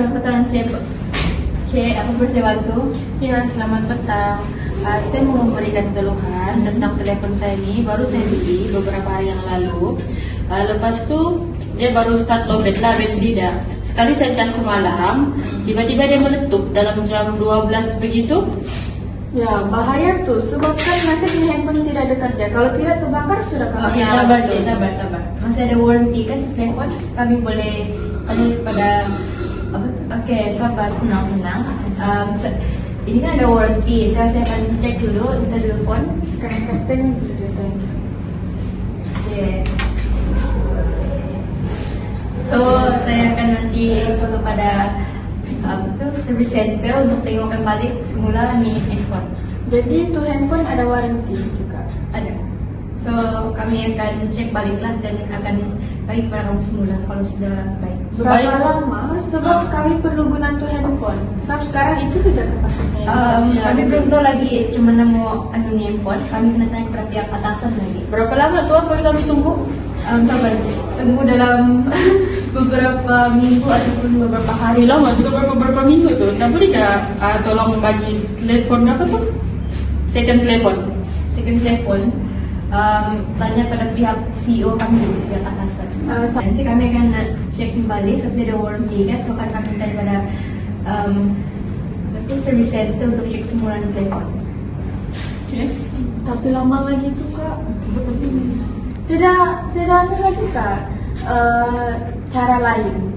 Selamat petang, apa bisa saya bantu? Ya, selamat petang. Saya mau memberikan keluhan tentang telepon saya ini. Baru saya beli beberapa hari yang lalu. Lepas tu dia baru start lowbat lah, bateri dah. Sekali saya cas semalam, tiba-tiba dia meletup dalam jam 12 begitu. Ya, bahaya tuh. Sebab kan masih di handphone tidak ada kerja. Kalau tidak terbakar sudah kami. Oke, sabar Cik, sabar. Masih ada warranty kan telepon? Kami boleh pada apa? Oke, sabar, tenang. Ini kan ada warranty. Saya akan cek dulu kita telepon. Kan testing dulu. Oke. So, saya akan nanti foto pada service center untuk tengok kembali semula ni handphone. Jadi itu handphone ada warranty juga. Ada. So, kami akan cek baliklah dan akan bagi kepada kamu semula kalau sudah baik. Berapa lama? Sebab kami perlu guna tuh handphone. Sebab sekarang itu sudah kapasitasnya. Kami belum tahu lagi, cuma nemu ni handphone. Kami kena tanya kepada pihak atasan lagi. Berapa lama tuan boleh kami tunggu? Sabar, tunggu dalam beberapa minggu ataupun beberapa hari. Lama juga beberapa minggu tuh. Tak boleh tolong bagi telefon apa tuh? Second telefon. Tanya pada pihak CEO kami dulu, pihak atasan. Nanti kami akan cek kembali seperti ada warranty kan, so akan kami tanya pada service center untuk cek semula telepon. Okay. Tapi lama lagi tuh kak. Tidak ada lagi kak. Cara lain.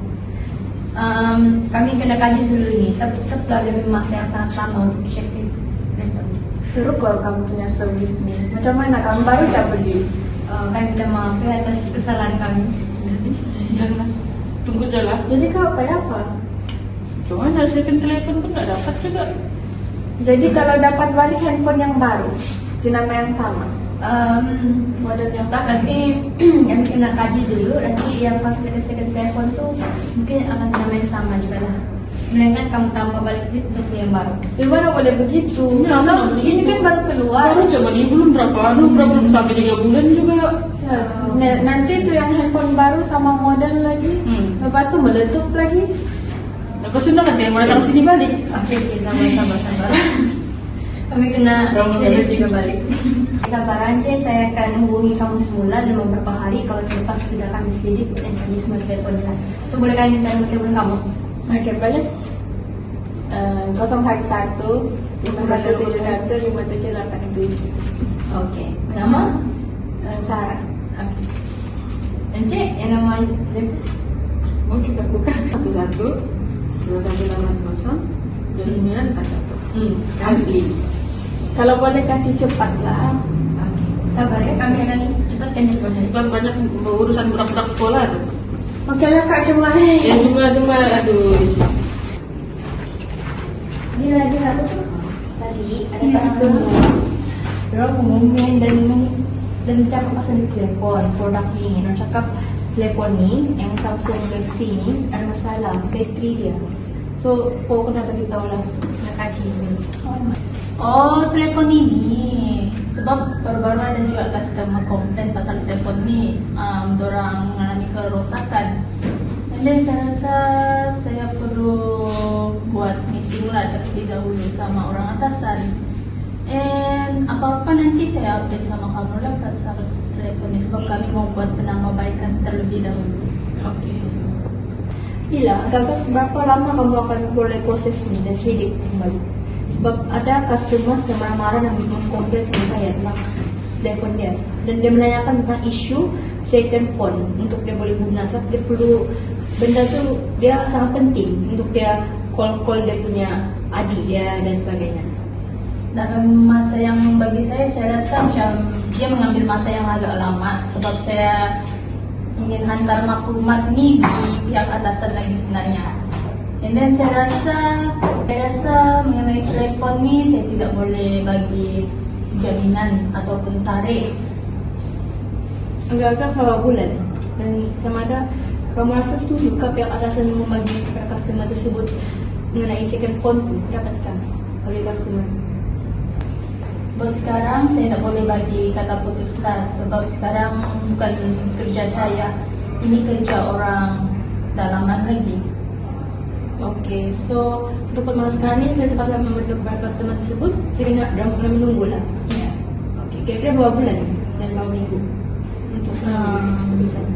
Kami kena kaji dulu ni, setelah ada masa yang sangat lama untuk cek itu. Terus kalau kamu punya service nih, macam mana kamu baru dah beli? Kami minta maaf ya atas kesalahan kami. Jangan tunggu jalan. Jadi kau apa? Cuma ada second telefon pun tak dapat juga. Jadi kalau dapat balik handphone yang baru, jenama yang sama, model yang Setakat ni kami kena kaji dulu. Nanti yang pas kita second telefon tu mungkin akan nama yang sama juga lah. Melainkan kamu tambah balik duit untuk yang baru. Gimana boleh begitu? Ya, Masa mana boleh ini begitu? kan baru keluar. Baru coba ni belum belum sampai 3 bulan juga. Ya, nanti tuh yang handphone baru sama model lagi, lepas tu meletup lagi. Lepas itu kan dia mau datang sini balik. Oke, sabar. Kami kena siap juga balik. Sabar aja, saya akan hubungi kamu semula dalam beberapa hari. Kalau selepas sudah kami selidik dan cari semua teleponnya. So, boleh kami minta nomor telepon kamu? Oke, boleh. 011 5171 5787. Oke. Nama? Sarah. Oke. Dan Cik, yang nama Mau juga buka 11 2180 2941. Asli. Kalau boleh kasih cepat lah. Oke. Sabar ya, kami akan cepatkan ya proses. Sebab banyak urusan budak-budak sekolah tuh. Oke lah kak, cuma Ya jumlah aduh. Ini lagi apa tuh? Tadi ada customer. Orang ngomongin dan cakap pasal telepon produk ni. Orang cakap telepon ni yang Samsung Galaxy ni ada masalah bateri dia. So, kau kena bagi tahu lah nak kaji dulu. Oh, telepon ini. Sebab baru-baru ada juga customer komplain pasal telepon ni. Dorang mengalami kerosakan. And then saya rasa saya perlu buat meeting lah terlebih dahulu sama orang atasan. And apa-apa nanti saya update sama kamu lah pasal telepon ni. Sebab kami mau buat penambahbaikan terlebih dahulu. Oke. Bila, agak berapa lama kamu akan boleh proses ni dan selidik kembali? Sebab ada customer yang marah-marah dan mengkomplain sama saya tentang telefon dia. Dan dia menanyakan tentang isu second phone untuk dia boleh guna. Sebab dia perlu, benda tu dia sangat penting untuk dia call dia punya adik dia dan sebagainya. Dalam masa yang bagi saya rasa macam dia mengambil masa yang agak lama. Sebab saya ingin hantar maklumat ni di pihak atasan lagi sebenarnya. And then saya rasa mengenai telepon ni saya tidak boleh bagi jaminan ataupun tarikh. Agak-agak berapa bulan? Dan sama ada kamu rasa setuju ke pihak atasan membagi kepada customer tersebut mengenai second phone tu dapatkah bagi customer? Buat sekarang saya tak boleh bagi kata putus lah. Sebab sekarang bukan kerja saya. Ini kerja orang dalaman lagi. Oke, so untuk pertemuan sekarang ini saya terpaksa memberitahu kepada customer tersebut sehingga dalam menunggu lah. Ya. Oke, kira-kira berapa bulan dan berapa minggu untuk keputusan?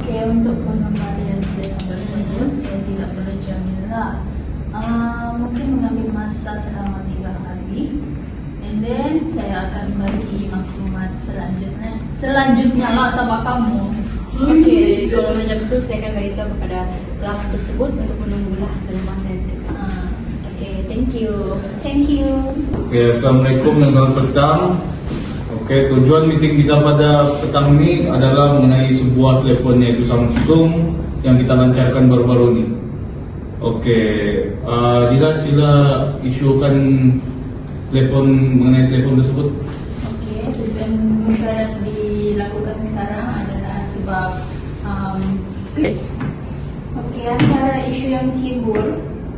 Oke, untuk pengembalian dana tersebut saya tidak boleh jamin lah. Mungkin mengambil masa selama 3 hari, and then saya akan bagi maklumat selanjutnya lah sama kamu. Oke, kalau banyak itu saya akan beritahu kepada pelanggan tersebut untuk menunggulah dalam masa yang dekat. Oke, thank you. Thank you. Oke, Assalamualaikum dan selamat petang. Oke, tujuan meeting kita pada petang ini adalah mengenai sebuah telepon yaitu Samsung yang kita lancarkan baru-baru ini. Oke, sila isukan mengenai telepon tersebut. Oke, tujuan yang dilakukan sekarang adalah sebab antara isu yang timbul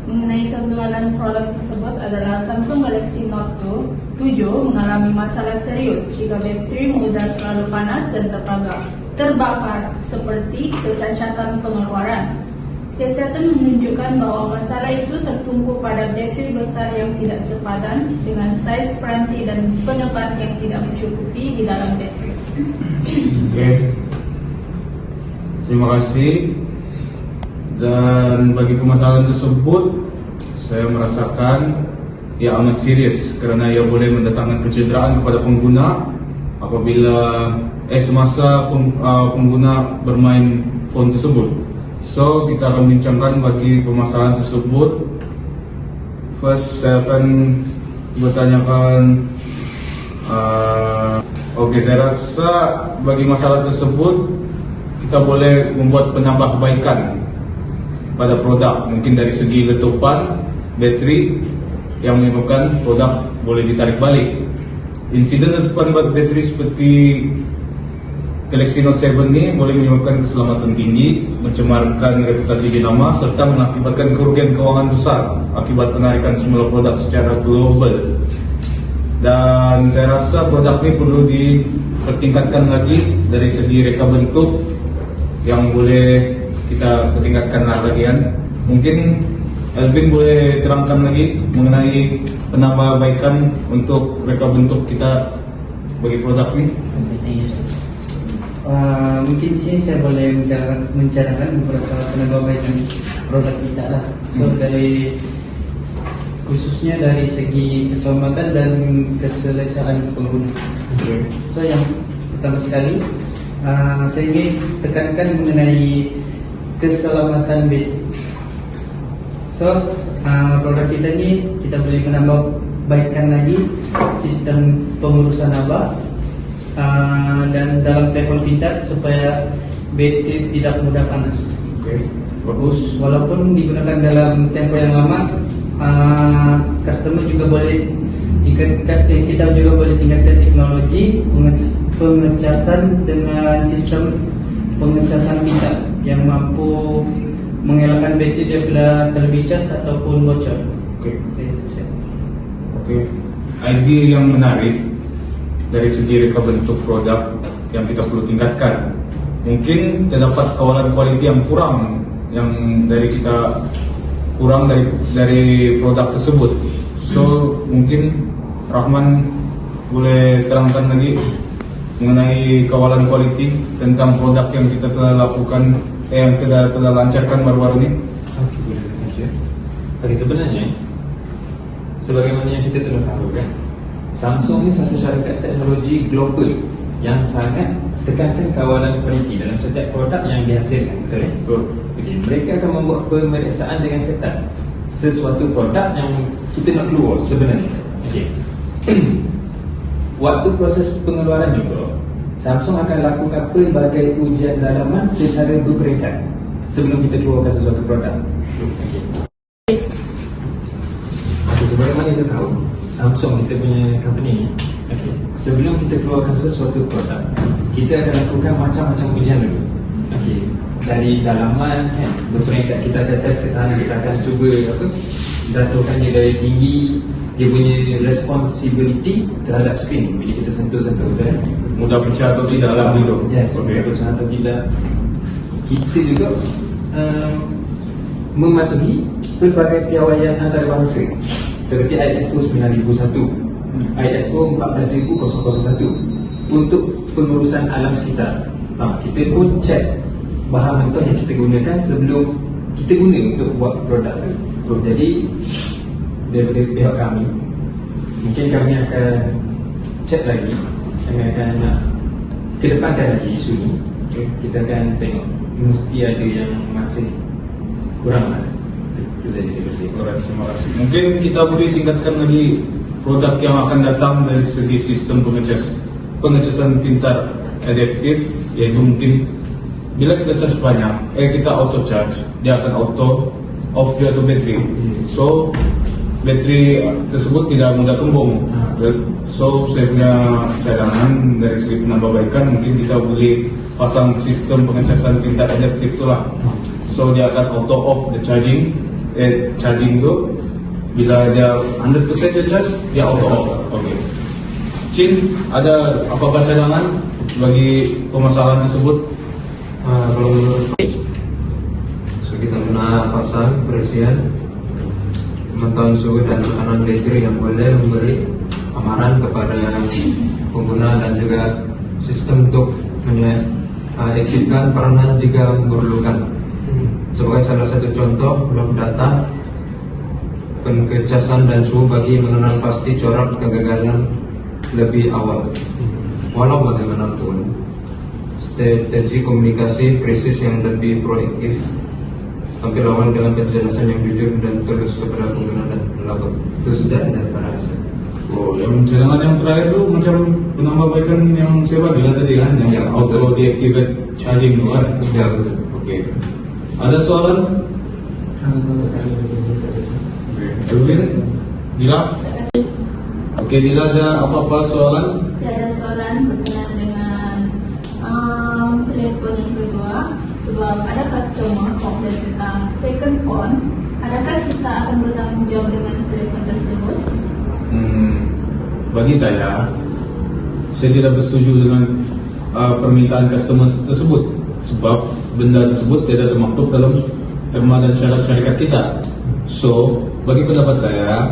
mengenai kegagalan produk tersebut adalah Samsung Galaxy Note 7 mengalami masalah serius jika bateri mudah terlalu panas dan terbakar seperti kecacatan pengeluaran. Siasatan menunjukkan bahwa masalah itu tertumpu pada bateri besar yang tidak sepadan dengan saiz peranti dan penebat yang tidak mencukupi di dalam bateri. Oke, terima kasih. Dan bagi permasalahan tersebut, saya merasakan ia amat serius kerana ia boleh mendatangkan kecederaan kepada pengguna apabila semasa pengguna bermain phone tersebut. So, kita akan bincangkan bagi permasalahan tersebut. First, saya akan bertanyakan. Oke, saya rasa bagi masalah tersebut kita boleh membuat penambahbaikan pada produk, mungkin dari segi letupan bateri yang menyebabkan produk boleh ditarik balik. Insiden letupan bateri seperti Galaxy Note 7 ini boleh menyebabkan keselamatan tinggi, mencemarkan reputasi jenama serta mengakibatkan kerugian keuangan besar akibat penarikan semula produk secara global. Dan saya rasa produk ini perlu dipertingkatkan lagi dari segi reka bentuk yang boleh kita tingkatkan lagi kan. Mungkin Elvin boleh terangkan lagi mengenai penambahbaikan untuk reka bentuk kita bagi produk ini. Mungkin di sini saya boleh menceritakan beberapa penambahbaikan produk kita lah. So dari khususnya dari segi keselamatan dan keselesaan pengguna. So yang pertama sekali saya ingin tekankan mengenai keselamatan bateri. So produk kita ini kita boleh menambahbaikan lagi sistem pengurusan haba dan dalam telepon pintar supaya bateri tidak mudah panas. Oke, bagus. Walaupun digunakan dalam tempo yang lama, customer juga boleh kita juga boleh tingkatkan teknologi pengecasan dengan sistem pengecasan pintar yang mampu mengelakkan bateri daripada terlebih cas ataupun bocor. Oke. Idea yang menarik dari segi reka bentuk produk yang kita perlu tingkatkan. Mungkin terdapat kawalan kualiti yang kurang dari produk tersebut. So mungkin Rahman boleh terangkan lagi mengenai kawalan kualiti tentang produk yang kita telah lakukan, yang telah lancarkan baru-baru ini. Okey, boleh. Thank you. Okey, sebenarnya sebagaimana yang kita telah tahu kan, Samsung ni satu syarikat teknologi global yang sangat tekankan kawalan kualiti dalam setiap produk yang dihasilkan, betul ya? Betul. Okey, mereka akan membuat pemeriksaan dengan ketat sesuatu produk yang kita nak keluar sebenarnya. Okey. Waktu proses pengeluaran juga, Samsung akan lakukan pelbagai ujian dalaman secara berperingkat sebelum kita keluarkan sesuatu produk. Okey. Sebagaimana kita tahu, Samsung kita punya company ni, okay, sebelum kita keluarkan sesuatu produk, kita akan lakukan macam-macam ujian dulu. Okay, dari dalaman kan, berperingkat kita akan test ketahanan, kita akan cuba jatuhkan dia dari tinggi, dia punya responsibility terhadap screen bila kita sentuh-sentuh, betul kan? Mudah pecah atau tidak lah dulu. Yes, mudah pecah atau tidak. Kita juga mematuhi pelbagai piawaian antarabangsa seperti ISO 9001, ISO 14001 untuk pengurusan alam sekitar. Kita pun cek bahan mentah yang kita gunakan sebelum kita guna untuk buat produk tu. Jadi daripada pihak kami, mungkin kami akan cek lagi, kami akan nak kedepankan lagi isu ni. Kita akan tengok mesti ada yang masih kurang lah. Itu saja terima kasih. Alright, terima kasih. Mungkin kita boleh tingkatkan lagi produk yang akan datang dari segi sistem pengecasan pintar adaptif, yaitu mungkin bila kita charge banyak, kita auto charge, dia akan auto off dia tu bateri. So bateri tersebut tidak mudah kembung. So saya punya cadangan dari segi penambahbaikan, mungkin kita boleh pasang sistem pengecasan pintar adaptif itulah. So dia akan auto off the charging tu bila dia 100% dia charge, dia auto off. Okay. Chin, ada apa-apa cadangan bagi permasalahan tersebut? Kalau menurut so kita pernah pasang perisian pemantauan suhu dan tekanan bateri yang boleh memberi amaran kepada pengguna dan juga sistem untuk mengaktifkan peranan jika memerlukan. Sebagai salah satu contoh blok data pengecasan dan suhu bagi mengenal pasti corak kegagalan lebih awal. Walau bagaimanapun, strategi komunikasi krisis yang lebih proaktif tampil awal dengan penjelasan yang jujur dan tulus kepada pengguna dan pelapor. Itu sudah daripada saya. Oh, yang cadangan yang terakhir tu macam penambahbaikan yang saya bagi lah tadi kan, yang auto deactivate charging tu kan. Sudah betul. Okey. Ada soalan? Elvin? Dila? Okey, Dila ada apa-apa soalan? Saya ada soalan berkenaan dengan telepon yang kedua. Sebab ada customer komplain tentang second phone. Adakah kita akan bertanggung jawab dengan telepon tersebut? Bagi saya tidak bersetuju dengan permintaan customer tersebut, sebab benda tersebut tidak termaktub dalam terma dan syarat syarikat kita. So, bagi pendapat saya,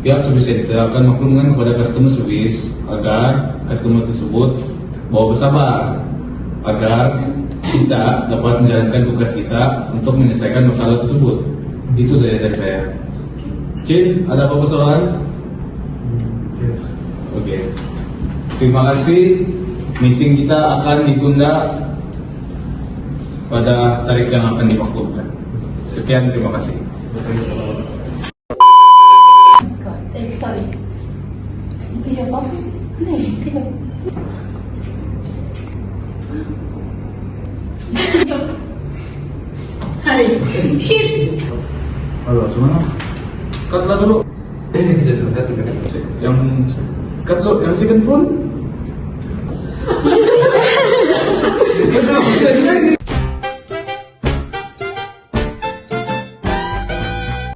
pihak servis center akan maklumkan kepada customer service agar customer tersebut bawa bersabar, agar kita dapat menjalankan tugas kita untuk menyelesaikan masalah tersebut. Itu saja dari saya. Cin, ada apa-apa soalan? Oke. Terima kasih. Meeting kita akan ditunda pada tarikh yang akan dimaklumkan. Sekian, terima kasih. Sorry. Itu siapa? Itu siapa? Hai. Shit. Halo, semua. Cut lah dulu. Yang cut dulu, yang second phone.